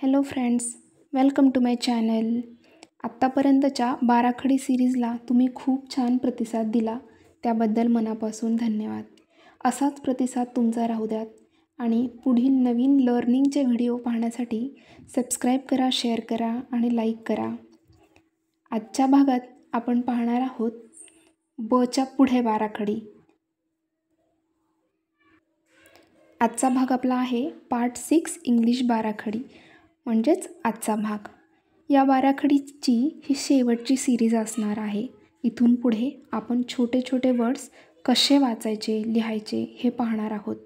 Hello friends, welcome to my channel. आत्तापर्यंतच्या बाराखडी सिरीजला तुम्ही खूप छान प्रतिसाद दिला, त्याबद्दल मनापासून धन्यवाद. असाच प्रतिसाद तुमचा राहू द्यात आणि पुढील नवीन लर्निंगचे व्हिडिओ पाहण्यासाठी सबस्क्राईब करा, शेअर करा आणि लाईक करा. आजच्या भागात आपण पाहणार आहोत बच्या पुढे बाराखडी. आजचा भाग आपला आहे पार्ट 6 इंग्लिश बाराखडी, म्हणजेच आजचा भाग. या बाराखडीची ही शेवटची सिरीज असणार आहे. इथून पुढे आपण छोटे छोटे वर्ड्स कसे वाचायचे, लिहायचे हे पाहणार आहोत.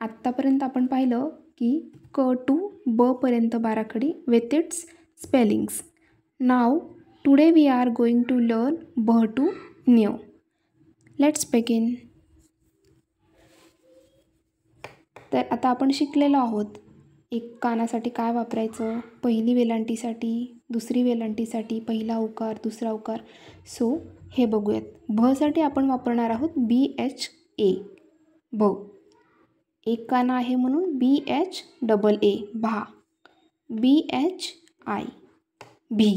आत्तापर्यंत आपण पाहिलं की क टू ब पर्यंत बाराखडी with its spellings. Now today we are going to learn ब टू न्यू. Let's begin. तर आता आपण शिकलेलो आहोत एक कानासाठी काय वापरायचं, पहिली वेलांटीसाठी, दुसरी वेलांटीसाठी पहिला उकार, दुसरा उकार. सो हे बघूयात. भसाठी आपण वापरणार आहोत BHA, भ. एक काना आहे म्हणून BHAA, भा. BHI, भी.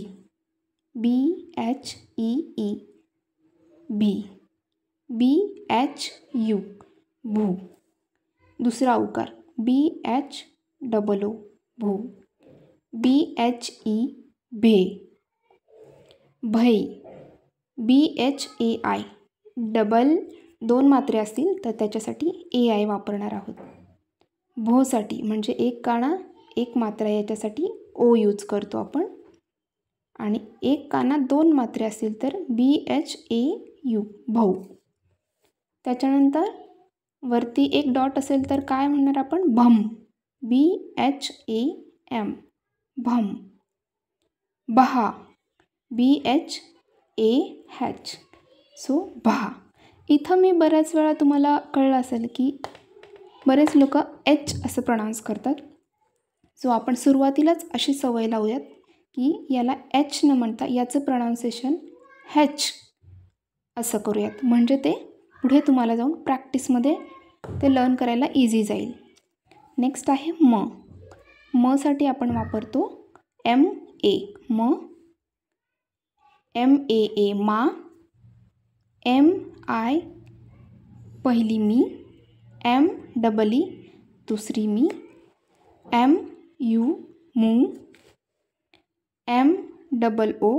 BHEE, भी. BHU, भू. दुसरा उकार BHOO, भू. BHE, भे. भै. BHAI, डबल दोन मात्रे असतील तर त्याच्यासाठी AI वापरणार आहोत. भोसाठी म्हणजे एक काना एक मात्रा, याच्यासाठी O यूज करतो आपण. आणि एक काना दोन मात्रे असतील तर BHAU, भौ. त्याच्यानंतर वरती एक डॉट असेल तर काय म्हणणार आपण, भम. BHAM, भम. बहा. BHAH, सो बहा. इथं मी बऱ्याच वेळा तुम्हाला कळलं असेल की बरेच लोक H असं प्रोनाऊन्स करतात. सो आपण सुरुवातीलाच अशी सवय लावूयात की याला H न म्हणता याचं प्रोनाऊन्सिएशन H असं करूयात, म्हणजे ते पुढे तुम्हाला जाऊन प्रॅक्टिसमध्ये ते लर्न करायला इझी जाईल. नेक्स्ट आहे म. मसाठी आपण वापरतो MA, म. MAA, मा. MI, पहिली मी. MEE, दुसरी मी. MU, मू. MOO,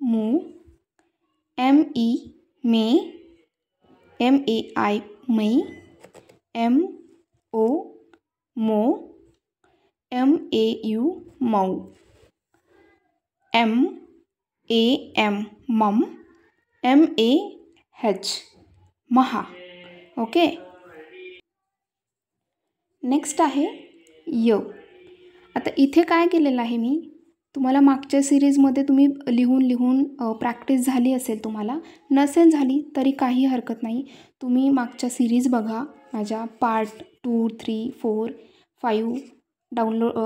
मू. ME, मे. MAI, मै. MO, मो. MAU, मऊ. MAM, मम. MAH, महा. ओके. नेक्स्ट आहे य. आता इथे काय केलेलं आहे मी, तुम्हाला मागच्या सिरीजमध्ये तुम्ही लिहून प्रॅक्टिस झाली असेल, तुम्हाला नसेल झाली तरी काही हरकत नाही. तुम्ही मागच्या सिरीज बघा, माझ्या पार्ट 2, 3, 4, 5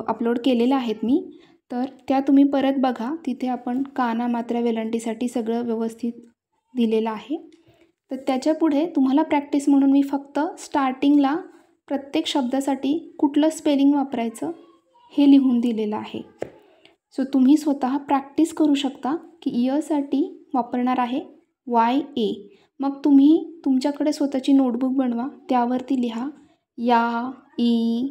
अपलोड केलेल्या आहेत मी. तर त्या तुम्ही परत बघा. तिथे आपण काना मात्रा वेलांटीसाठी सगळं व्यवस्थित दिलेलं आहे. तर त्याच्यापुढे तुम्हाला प्रॅक्टिस म्हणून मी फक्त स्टार्टिंगला प्रत्येक शब्दासाठी कुठलं स्पेलिंग वापरायचं हे लिहून दिलेलं आहे. सो तुम्ही स्वतः प्रॅक्टिस करू शकता की यसाठी वापरणार आहे YA. मग तुम्ही तुमच्याकडे स्वतःची नोटबुक बनवा, त्यावरती लिहा या, ई,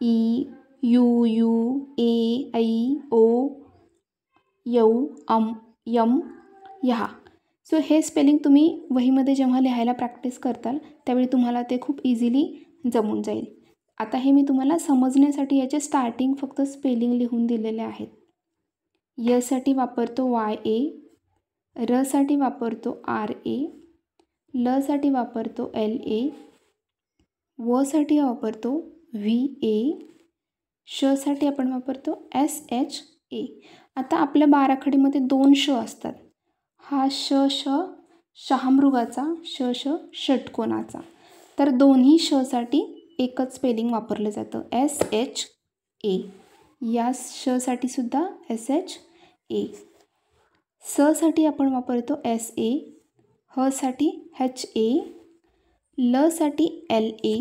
ई, यू, यू, ए, ऐ, ओ, यौ, यम, यहा. सो हे स्पेलिंग तुम्ही वहीमध्ये जेव्हा लिहायला प्रॅक्टिस करताल त्यावेळी तुम्हाला ते खूप इझिली जमून जाईल. आता हे मी तुम्हाला समजण्यासाठी याचे स्टार्टिंग फक्त स्पेलिंग लिहून दिलेले आहेत. यसाठी वापरतो YA, रसाठी वापरतो RA, लसाठी वापरतो LA, वसाठी वापरतो VA, शसाठी आपण वापरतो SHA. आता आपल्या बाराखडीमध्ये 2 श असतात. हा श शहामृगाचा, श षटकोनाचा. तर दोन्ही शसाठी एकच स्पेलिंग वापरलं जातं, SHA. या शसाठी सुद्धा SHA. साठी आपण वापरतो SA, साठी HA, लसाठी LA,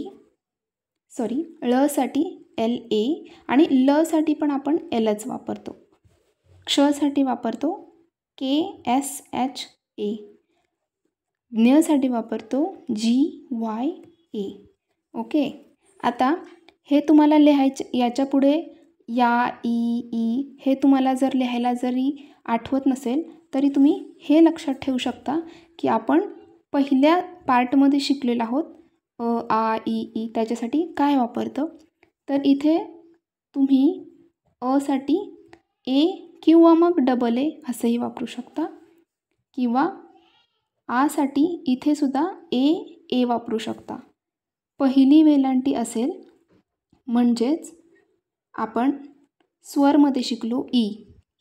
ळसाठी LA आणि लसाठी पण आपण Lच वापरतो. क्षसाठी वापरतो KSHA. ज्ञसाठी वापरतो GYA. ओके. आता हे तुम्हाला लिहायचे, याच्या पुढे या ई हे तुम्हाला जर लिहायला जरी आठवत नसेल तरी तुम्ही हे लक्षात ठेवू शकता की आपण पहिल्या पार्टमध्ये शिकलेलो आहोत आ ई त्याच्यासाठी काय वापरतं. तर इथे तुम्ही साठी A किंवा मग AA असंही वापरू शकता, किंवा आसाठी इथे सुद्धा A वापरू शकता. पहिली वेलांटी असेल म्हणजेच आपण स्वरमध्ये शिकलो ई,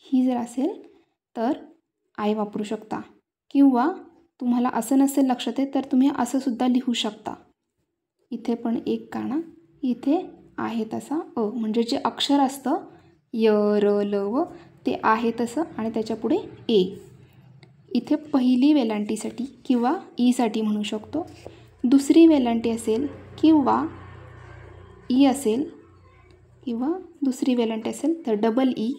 ही जर असेल तर आय वापरू शकता, किंवा तुम्हाला असं नसेल लक्षात येत तर तुम्ही असं सुद्धा लिहू शकता. इथे पण एक काना, इथे आहे तसा म्हणजे जे अक्षर असतं य र ल व ते आहे तसं आणि त्याच्या पुढे ए. इथे पहिली वेलांटीसाठी किंवा ईसाठी म्हणू शकतो. दुसरी वेलांटी असेल किंवा ई असेल किंवा दुसरी वेलांटी असेल तर EE.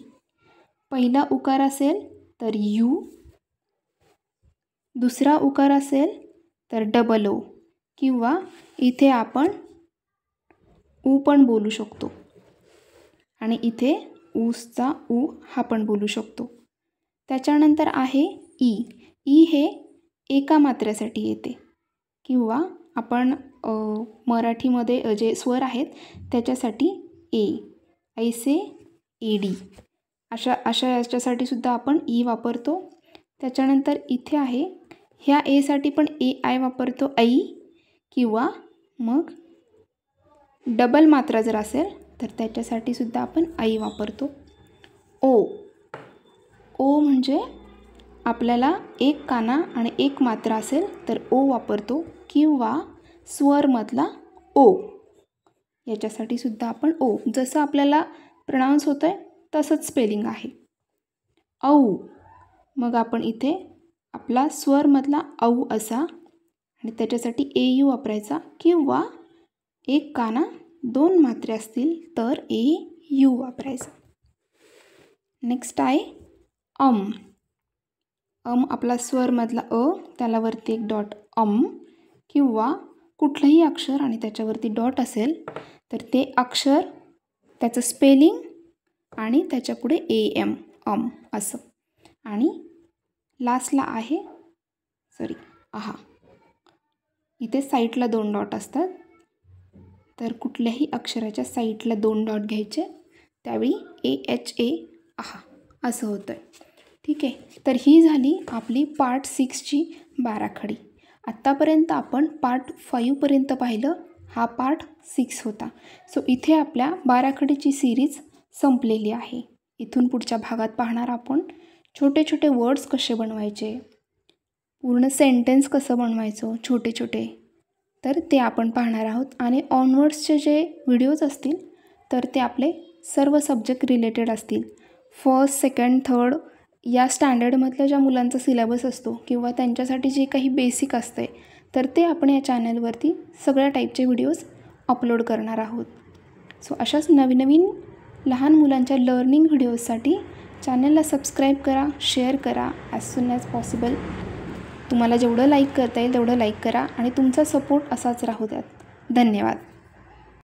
पहिला उकार असेल तर यू, दुसरा उकार असेल तर OO, किंवा इथे आपण ऊ पण बोलू शकतो आणि इथे ऊसचा ऊ हा पण बोलू शकतो. त्याच्यानंतर आहे ई हे एका मात्र्यासाठी येते, किंवा आपण मराठीमध्ये जे स्वर आहेत त्याच्यासाठी ए, ऐसे AD अशा याच्यासाठी सुद्धा आपण ई वापरतो. त्याच्यानंतर इथे आहे ह्या एसाठी पण AI वापरतो ऐ, किंवा मग डबल मात्रा जर असेल तर त्याच्यासाठी सुद्धा आपण ऐ वापरतो. ओ म्हणजे आपल्याला एक काना आणि एक मात्रा असेल तर ओ वापरतो, किंवा स्वरमधला ओ याच्यासाठी सुद्धा आपण ओ, जसं आपल्याला प्रोनाऊन्स होतं आहे तसंच स्पेलिंग आहे. औ, मग आपण इथे आपला स्वरमधला औ असा आणि त्याच्यासाठी AU वापरायचा, किंवा एक काना दोन मात्रे असतील तर AU वापरायचा. नेक्स्ट आहे आपला स्वरमधला त्याला वरती एक डॉट किंवा कुठलंही अक्षर आणि त्याच्यावरती डॉट असेल तर ते अक्षर त्याचं स्पेलिंग आणि त्याच्यापुढे AM असं. आणि लास्टला आहे इथे साईडला 2 डॉट असतात, तर कुठल्याही अक्षराच्या साईडला 2 डॉट घ्यायचे, त्यावेळी AHA असं होतं. ठीक आहे. तर ही झाली आपली पार्ट 6ची बाराखडी. आत्तापर्यंत आपण पार्ट 5पर्यंत पाहिलं, हा पार्ट 6 होता. सो इथे आपल्या बाराखडीची सिरीज संपलेली आहे. इथून पुढच्या भागात पाहणार आपण छोटे छोटे वर्ड्स कसे बनवायचे, पूर्ण सेंटेन्स कसं बनवायचं छोटे छोटे, तर ते आपण पाहणार आहोत. आणि ऑनवर्ड्सचे जे व्हिडिओज असतील तर ते आपले सर्व सब्जेक्ट रिलेटेड असतील. फर्स्ट, सेकंड, थर्ड या स्टँडर्डमधल्या ज्या मुलांचा सिलेबस असतो किंवा त्यांच्यासाठी जे काही बेसिक असते तर ते आपण या चॅनलवरती सगळ्या टाईपचे व्हिडिओज अपलोड करणार आहोत. सो अशाच नवीन नवीन लहान मुलांच्या लर्निंग व्हिडिओजसाठी चॅनलला सबस्क्राईब करा, शेअर करा ॲज सून ॲज पॉसिबल. तुम्हाला जेवढं लाईक करता येईल तेवढं लाईक करा आणि तुमचा सपोर्ट असाच राहू द्यात. धन्यवाद.